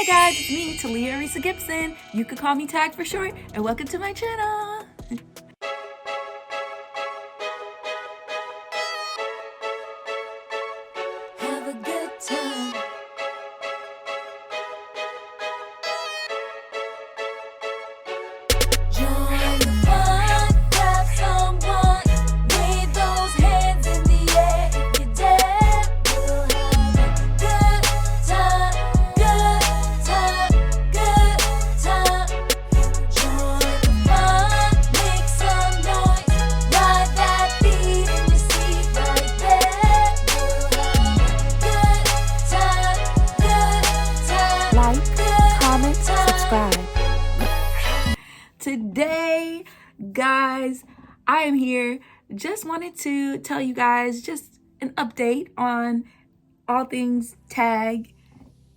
Hey guys, it's me, Talia Arisa Gibson. You could call me Tag for short, and welcome to my channel. Have a good time. Join the fun, grab someone, wave those hands in the air if you dare. We'll have a good time, good time, good time. Join the fun, make some noise, ride that beat in your seat right there. We'll have a good time, Like, comment, subscribe. Today, guys, I am here. Just wanted to tell you guys just an update on all things tag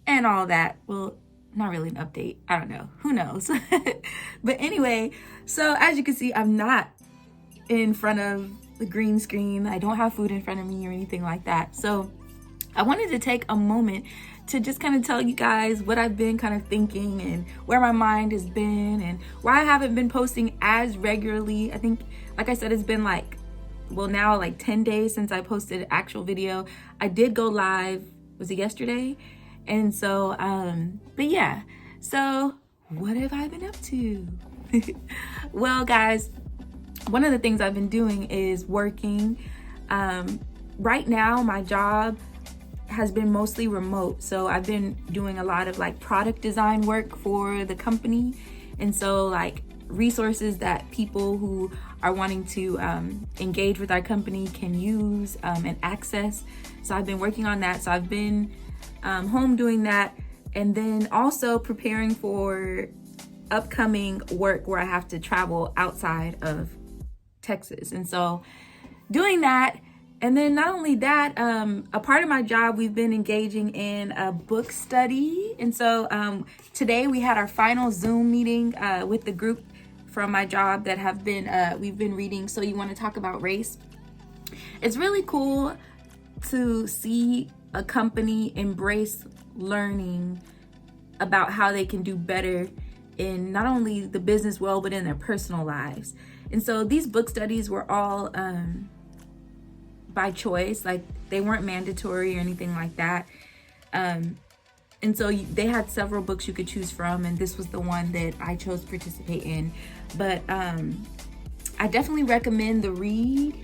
and all that. Well, not really an update. I don't know. Who knows? But anyway, so as you can see, I'm not in front of the green screen. I don't have food in front of me or anything like that. So I wanted to take a moment to just kind of tell you guys what I've been kind of thinking and where my mind has been and why I haven't been posting as regularly. I think, like I said, it's been now 10 days since I posted an actual video. I did go live, was it yesterday? And so, but yeah, so what have I been up to? Well, guys, one of the things I've been doing is working. Right now, my job has been mostly remote, so I've been doing a lot of product design work for the company, and so resources that people who are wanting to engage with our company can use and access. So I've been working on that. So I've been home doing that, and then also preparing for upcoming work where I have to travel outside of Texas, and so doing that. And then not only that, a part of my job, we've been engaging in a book study. And so today we had our final Zoom meeting with the group from my job that have been, we've been reading So You Want to Talk About Race. It's really cool to see a company embrace learning about how they can do better in not only the business world, but in their personal lives. And so these book studies were all by choice, they weren't mandatory or anything like that. And so they had several books you could choose from, and this was the one that I chose to participate in. But I definitely recommend the read.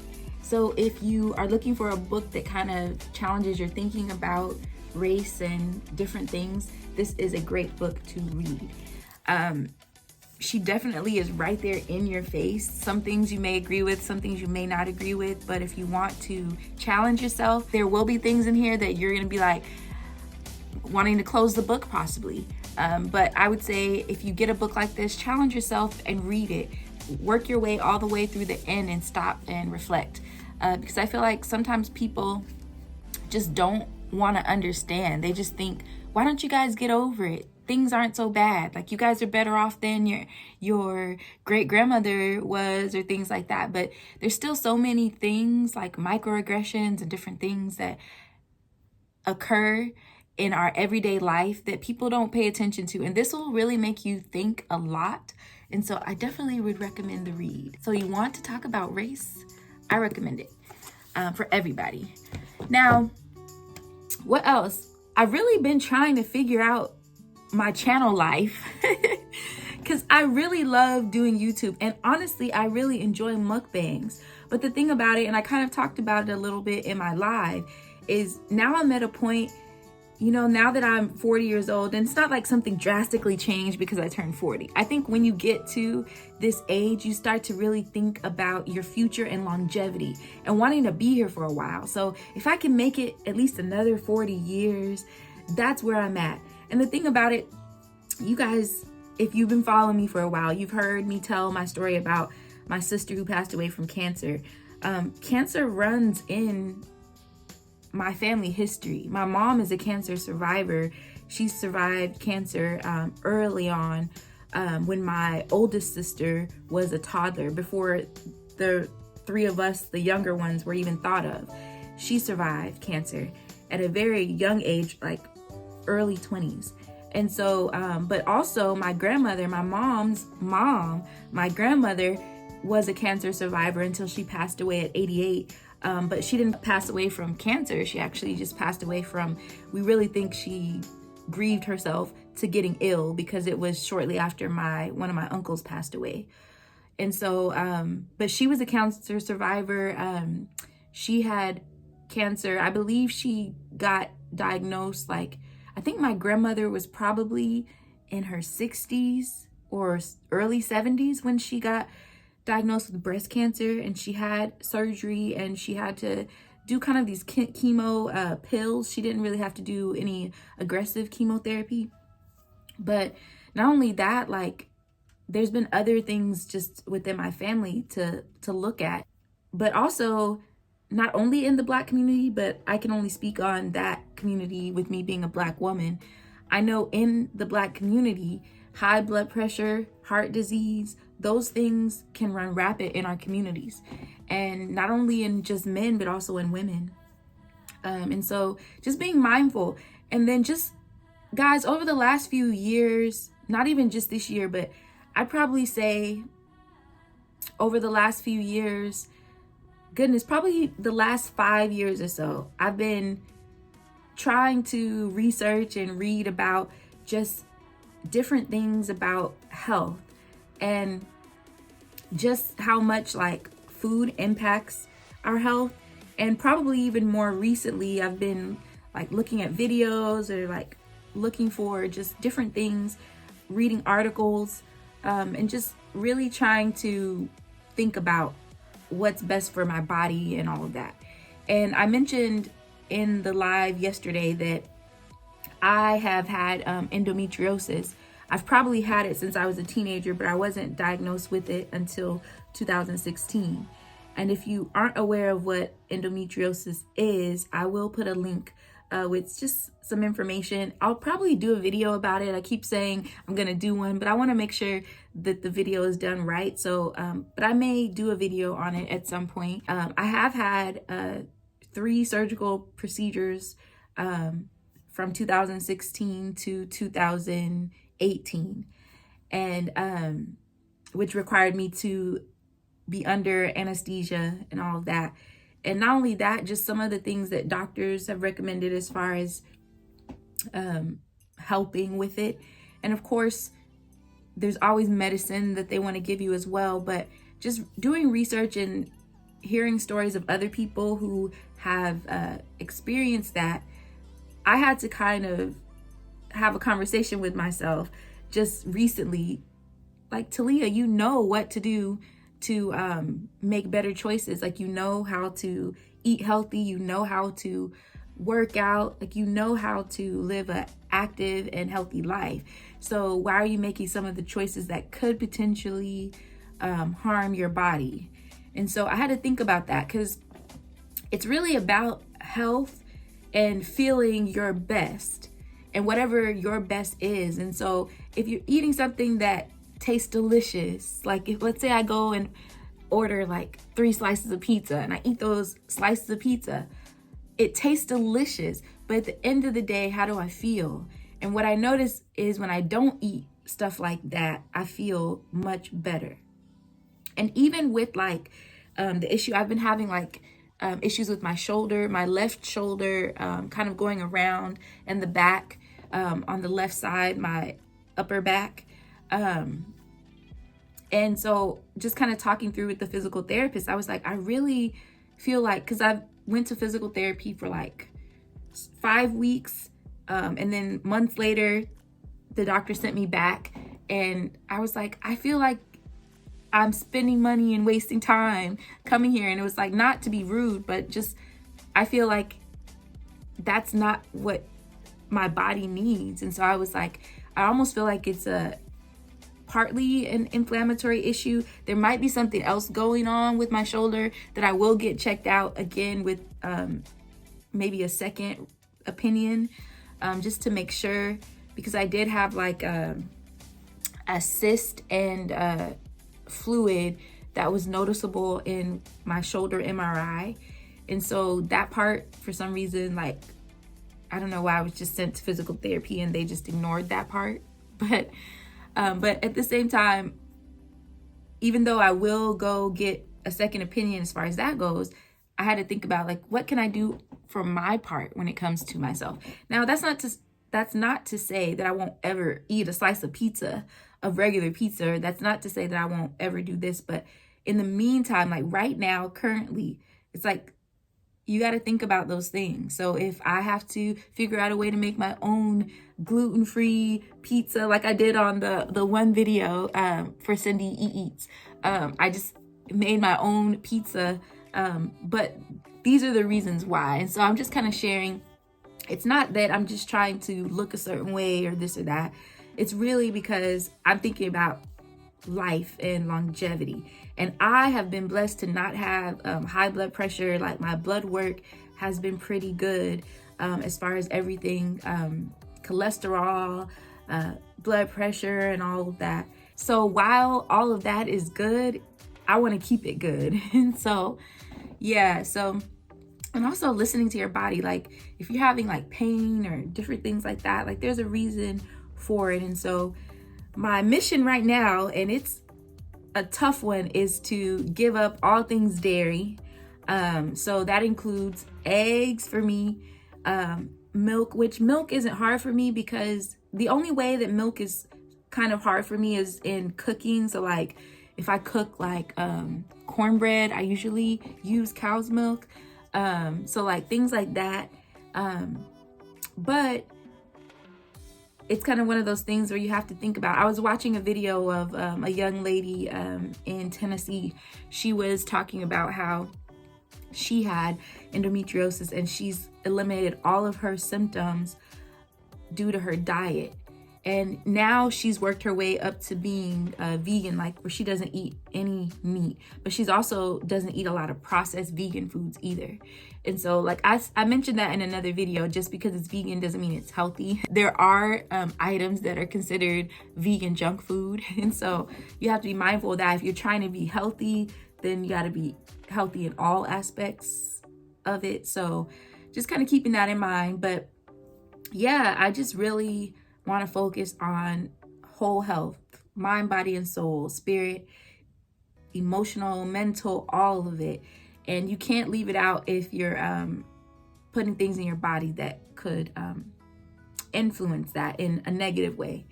So if you are looking for a book that kind of challenges your thinking about race and different things, this is a great book to read. She definitely is right there in your face. Some things you may agree with, some things you may not agree with, but if you want to challenge yourself, there will be things in here that you're gonna be wanting to close the book possibly. But I would say if you get a book like this, challenge yourself and read it. Work your way all the way through the end and stop and reflect. Because I feel like sometimes people just don't wanna understand. They just think, why don't you guys get over it? Things aren't so bad. You guys are better off than your great grandmother was, or things like that. But there's still so many things like microaggressions and different things that occur in our everyday life that people don't pay attention to. And this will really make you think a lot. And so I definitely would recommend the read. So You Want to Talk About Race? I recommend it for everybody. Now, what else? I've really been trying to figure out my channel life because I really love doing YouTube, and honestly I really enjoy mukbangs. But the thing about it, and I kind of talked about it a little bit in my live, is now I'm at a point, now that I'm 40 years old, and it's not like something drastically changed because I turned 40. I think when you get to this age, you start to really think about your future and longevity and wanting to be here for a while. So if I can make it at least another 40 years, that's where I'm at. And the thing about it, you guys, if you've been following me for a while, you've heard me tell my story about my sister who passed away from cancer. Cancer runs in my family history. My mom is a cancer survivor. She survived cancer early on when my oldest sister was a toddler, before the three of us, the younger ones, were even thought of. She survived cancer at a very young age, early 20s. And so, but also my grandmother, my mom's mom, my grandmother was a cancer survivor until she passed away at 88. But she didn't pass away from cancer. She actually just passed away from, we really think she grieved herself to getting ill, because it was shortly after one of my uncles passed away. And so, but she was a cancer survivor. She had cancer. I believe she got diagnosed, like, I think my grandmother was probably in her 60s or early 70s when she got diagnosed with breast cancer, and she had surgery, and she had to do kind of these chemo pills. She didn't really have to do any aggressive chemotherapy. But not only that, like, there's been other things just within my family to look at. But also, not only in the Black community, but I can only speak on that community with me being a Black woman. I know in the Black community, high blood pressure, heart disease, those things can run rapid in our communities. And not only in just men, but also in women. And so just being mindful. And then just, guys, over the last few years, not even just this year, but I'd probably say over the last few years, goodness, probably the last 5 years or so, I've been trying to research and read about just different things about health and just how much like food impacts our health. And probably even more recently, I've been like looking at videos or like looking for just different things, reading articles, and just really trying to think about what's best for my body and all of that. And I mentioned in the live yesterday that I have had endometriosis. I've probably had it since I was a teenager, but I wasn't diagnosed with it until 2016. And if you aren't aware of what endometriosis is, I will put a link with just some information. I'll probably do a video about it. I keep saying I'm gonna do one, but I wanna make sure that the video is done right. So, but I may do a video on it at some point. I have had 3 surgical procedures from 2016 to 2018, and which required me to be under anesthesia and all of that. And not only that, just some of the things that doctors have recommended as far as helping with it. And of course, there's always medicine that they want to give you as well. But just doing research and hearing stories of other people who have experienced that, I had to kind of have a conversation with myself just recently. Like, Talia, you know what to do to make better choices. Like, you know how to eat healthy, you know how to work out, like, you know how to live an active and healthy life. So why are you making some of the choices that could potentially harm your body? And so I had to think about that, because it's really about health and feeling your best and whatever your best is. And so if you're eating something that tastes delicious, like if, let's say I go and order like 3 slices of pizza and I eat those slices of pizza, it tastes delicious, but at the end of the day, how do I feel? And what I notice is when I don't eat stuff like that, I feel much better. And even with like the issue I've been having, like issues with my shoulder, my left shoulder, kind of going around, and the back on the left side, my upper back. And so just kind of talking through with the physical therapist, I was like, I really feel like, because I went to physical therapy for like 5 weeks, and then months later, the doctor sent me back, and I was like, I feel like I'm spending money and wasting time coming here. And it was like, not to be rude, but just, I feel like that's not what my body needs. And so I was like, I almost feel like it's partly an inflammatory issue. There might be something else going on with my shoulder that I will get checked out again with maybe a second opinion, just to make sure, because I did have like a cyst and fluid that was noticeable in my shoulder MRI. And so that part, for some reason, like, I don't know why I was just sent to physical therapy and they just ignored that part. But at the same time, even though I will go get a second opinion as far as that goes, I had to think about like, what can I do for my part when it comes to myself? Now, that's not to say that I won't ever eat a slice of pizza, of regular pizza. That's not to say that I won't ever do this. But in the meantime, like right now, currently, it's like, you got to think about those things. So if I have to figure out a way to make my own gluten-free pizza, like I did on the one video for Cindy Eats, I just made my own pizza. But these are the reasons why. And so I'm just kind of sharing. It's not that I'm just trying to look a certain way or this or that. It's really because I'm thinking about life and longevity. And I have been blessed to not have high blood pressure. Like my blood work has been pretty good as far as everything, cholesterol, blood pressure, and all of that. So while all of that is good, I want to keep it good. And so, yeah, and also listening to your body, like if you're having like pain or different things like that, like there's a reason for it. And so my mission right now, and it's a tough one, is to give up all things dairy. So that includes eggs for me, milk, which milk isn't hard for me because the only way that milk is kind of hard for me is in cooking. So like if I cook like cornbread, I usually use cow's milk. So like things like that. But it's kind of one of those things where you have to think about. I was watching a video of a young lady in Tennessee. She was talking about how she had endometriosis and she's eliminated all of her symptoms due to her diet. And now she's worked her way up to being vegan, like where she doesn't eat any meat, but she's also doesn't eat a lot of processed vegan foods either. And so like I mentioned that in another video, just because it's vegan doesn't mean it's healthy. There are items that are considered vegan junk food. And so you have to be mindful of that. If you're trying to be healthy, then you got to be healthy in all aspects of it. So just kind of keeping that in mind. But yeah, I just really want to focus on whole health, mind, body, and soul, spirit, emotional, mental, all of it. And you can't leave it out if you're putting things in your body that could influence that in a negative way.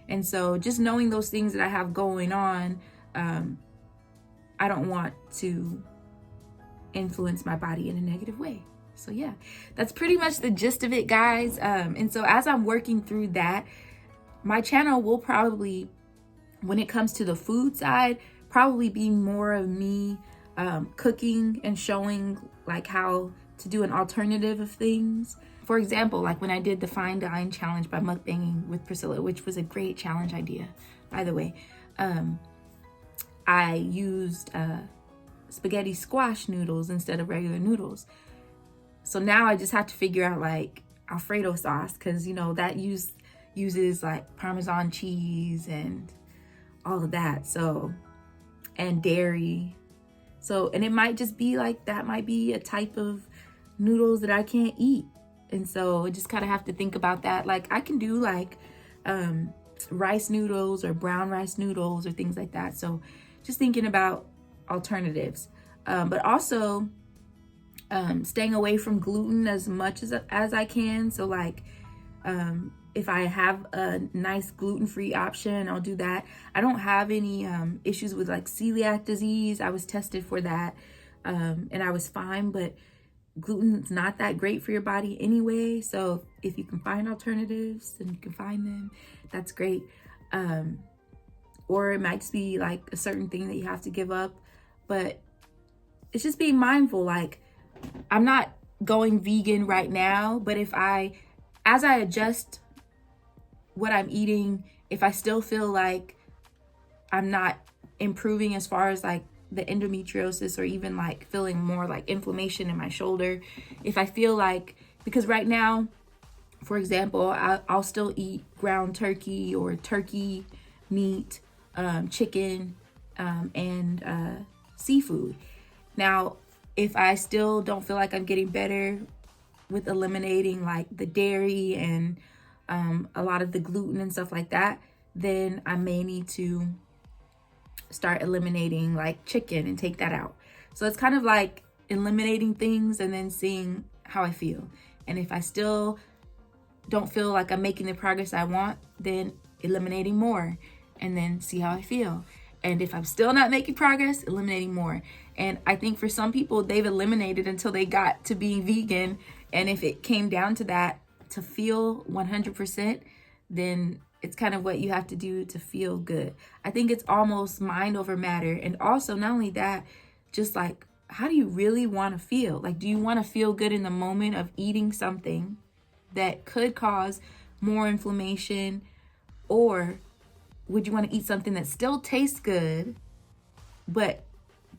And so just knowing those things that I have going on, I don't want to influence my body in a negative way. So yeah, that's pretty much the gist of it, guys. And so as I'm working through that, my channel will probably, when it comes to the food side, probably be more of me cooking and showing like how to do an alternative of things. For example, like when I did the Fine Dine Challenge by Mukbanging with Priscilla, which was a great challenge idea, by the way. I used spaghetti squash noodles instead of regular noodles. So now I just have to figure out like Alfredo sauce, because you know that uses like Parmesan cheese and all of that. So, and dairy. So, and it might just be like that might be a type of noodles that I can't eat. And so I just kind of have to think about that. Like I can do like rice noodles or brown rice noodles or things like that. So just thinking about alternatives, but also staying away from gluten as much as I can. So like if I have a nice gluten-free option, I'll do that. I don't have any issues with like celiac disease. I was tested for that and I was fine, but gluten's not that great for your body anyway. So if you can find alternatives and you can find them, that's great. Or it might just be like a certain thing that you have to give up, but it's just being mindful. Like I'm not going vegan right now, but as I adjust what I'm eating, if I still feel like I'm not improving as far as like the endometriosis or even like feeling more like inflammation in my shoulder, if I feel like, because right now, for example, I'll still eat ground turkey or turkey meat, chicken, and seafood. Now, if I still don't feel like I'm getting better with eliminating like the dairy and a lot of the gluten and stuff like that, then I may need to start eliminating like chicken and take that out. So it's kind of like eliminating things and then seeing how I feel. And if I still don't feel like I'm making the progress I want, then eliminating more and then see how I feel. And if I'm still not making progress, eliminating more. And I think for some people, they've eliminated until they got to being vegan. And if it came down to that, to feel 100%, then it's kind of what you have to do to feel good. I think it's almost mind over matter. And also, not only that, just like, how do you really want to feel? Like, do you want to feel good in the moment of eating something that could cause more inflammation? Or would you want to eat something that still tastes good, but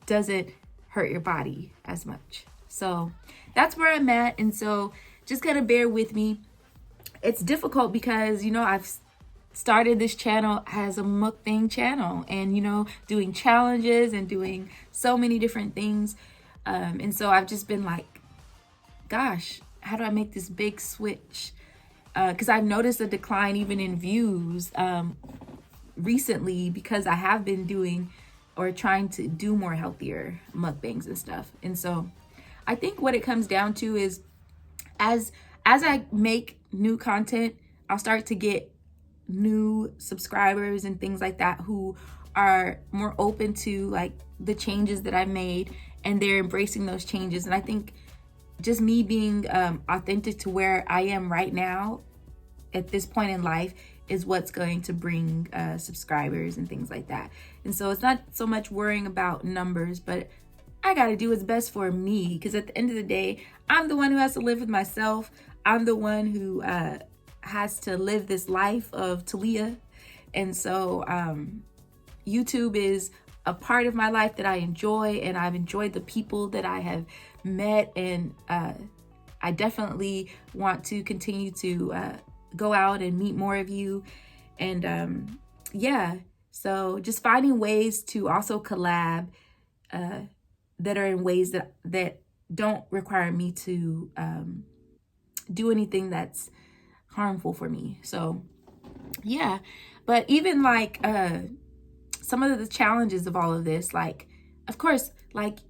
doesn't hurt your body as much? So that's where I'm at. And so just kind of bear with me. It's difficult because, you know, I've started this channel as a mukbang channel and, you know, doing challenges and doing so many different things. And so I've just been like, gosh, how do I make this big switch? Because I've noticed a decline even in views recently, because I have been doing or trying to do more healthier mukbangs and stuff. And so I think what it comes down to is as I make new content, I'll start to get new subscribers and things like that who are more open to like the changes that I've made, and they're embracing those changes. And I think just me being authentic to where I am right now at this point in life is what's going to bring subscribers and things like that. And so it's not so much worrying about numbers, but I got to do what's best for me, because at the end of the day, I'm the one who has to live with myself. I'm the one who has to live this life of Talia. And so YouTube is a part of my life that I enjoy, and I've enjoyed the people that I have met, and I definitely want to continue to go out and meet more of you. And yeah, so just finding ways to also collab that are in ways that don't require me to do anything that's harmful for me. So yeah, but even like some of the challenges of all of this, like, of course, like,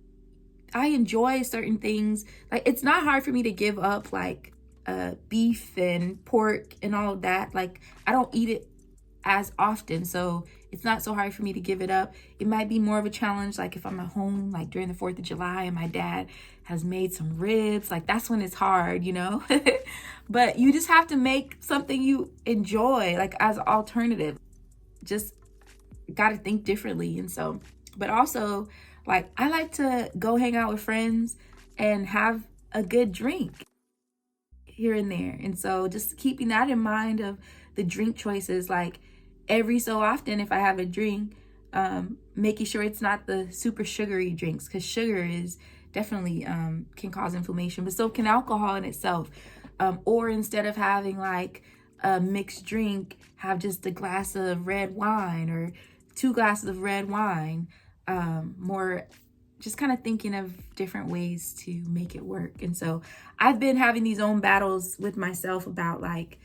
I enjoy certain things. Like, it's not hard for me to give up like beef and pork and all of that. Like, I don't eat it as often, so it's not so hard for me to give it up. It might be more of a challenge like if I'm at home like during the 4th of July and my dad has made some ribs, like that's when it's hard, you know. But you just have to make something you enjoy, like as an alternative. Just got to think differently. And so, but also, like, I like to go hang out with friends and have a good drink here and there. And so just keeping that in mind of the drink choices, like every so often if I have a drink, making sure it's not the super sugary drinks, because sugar is definitely can cause inflammation, but so can alcohol in itself. Or instead of having like a mixed drink, have just a glass of red wine or 2 glasses of red wine. More just kind of thinking of different ways to make it work. And so I've been having these own battles with myself about like,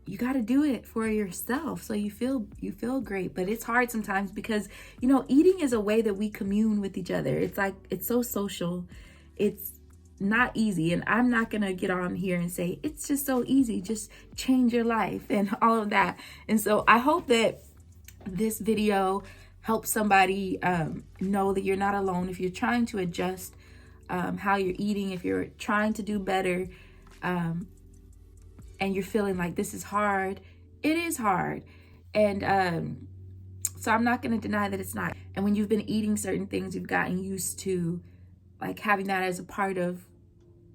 you got to do it for yourself so you feel great. But it's hard sometimes because, you know, eating is a way that we commune with each other. It's like, it's so social. It's not easy. And I'm not going to get on here and say, it's just so easy, just change your life and all of that. And so I hope that this video helps somebody know that you're not alone. If you're trying to adjust how you're eating, if you're trying to do better, and you're feeling like this is hard, it is hard. And so I'm not going to deny that it's not. And when you've been eating certain things, you've gotten used to like having that as a part of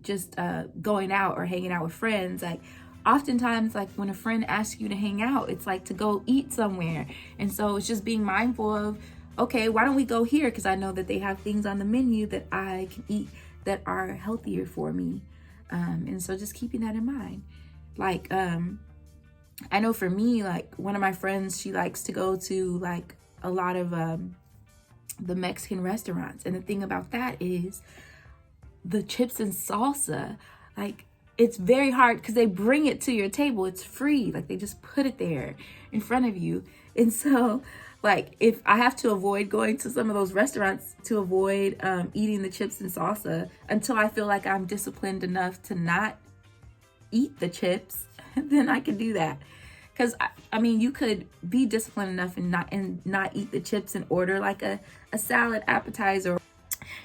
just going out or hanging out with friends. Like oftentimes, like when a friend asks you to hang out, it's like to go eat somewhere. And so it's just being mindful of, okay, why don't we go here? Because I know that they have things on the menu that I can eat that are healthier for me. And so just keeping that in mind. Like, I know for me, like one of my friends, she likes to go to like a lot of the Mexican restaurants. And the thing about that is the chips and salsa. Like, it's very hard because they bring it to your table. It's free. Like, they just put it there in front of you. And so, like, if I have to avoid going to some of those restaurants to avoid eating the chips and salsa until I feel like I'm disciplined enough to not eat the chips, then I can do that. Because I mean, you could be disciplined enough and not eat the chips and order like a salad appetizer.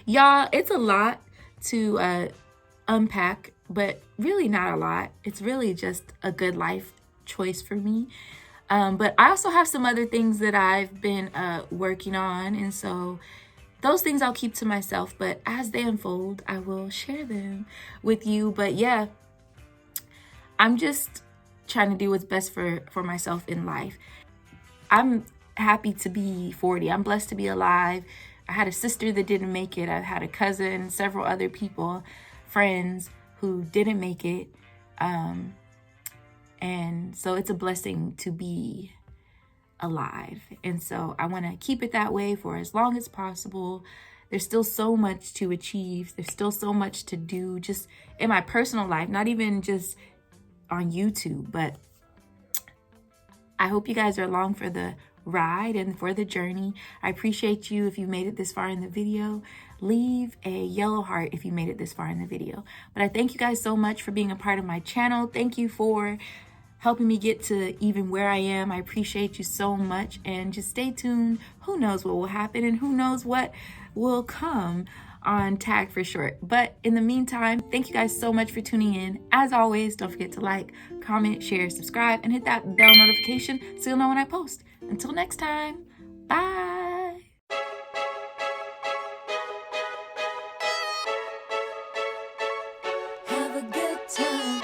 Y'all, it's a lot to unpack, but really not a lot. It's really just a good life choice for me. But I also have some other things that I've been working on, and so those things I'll keep to myself, but as they unfold, I will share them with you. But yeah, I'm just trying to do what's best for myself in life. I'm happy to be 40. I'm blessed to be alive. I had a sister that didn't make it. I had a cousin, several other people, friends who didn't make it. And so it's a blessing to be alive. And so I want to keep it that way for as long as possible. There's still so much to achieve. There's still so much to do just in my personal life, not even just on YouTube. But I hope you guys are along for the ride and for the journey. I appreciate you if you made it this far in the video. Leave a yellow heart if you made it this far in the video. But I thank you guys so much for being a part of my channel. Thank you for helping me get to even where I am. I appreciate you so much, and just stay tuned. Who knows what will happen and who knows what will come on Tag for Short. But in the meantime, thank you guys so much for tuning in. As always, don't forget to like, comment, share, subscribe, and hit that bell notification so you'll know when I post. Until next time, bye. Have a good time.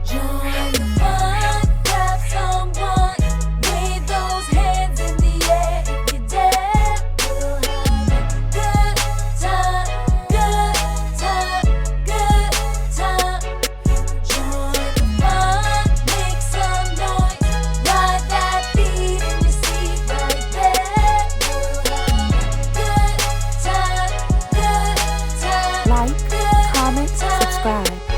Join the fun, grab someone, wave those hands in the air if you dare. We'll have a good time, good time, good time. Join the fun, make some noise, ride that beat in your seat right there. We'll have a good time, Like, good comment, time. subscribe.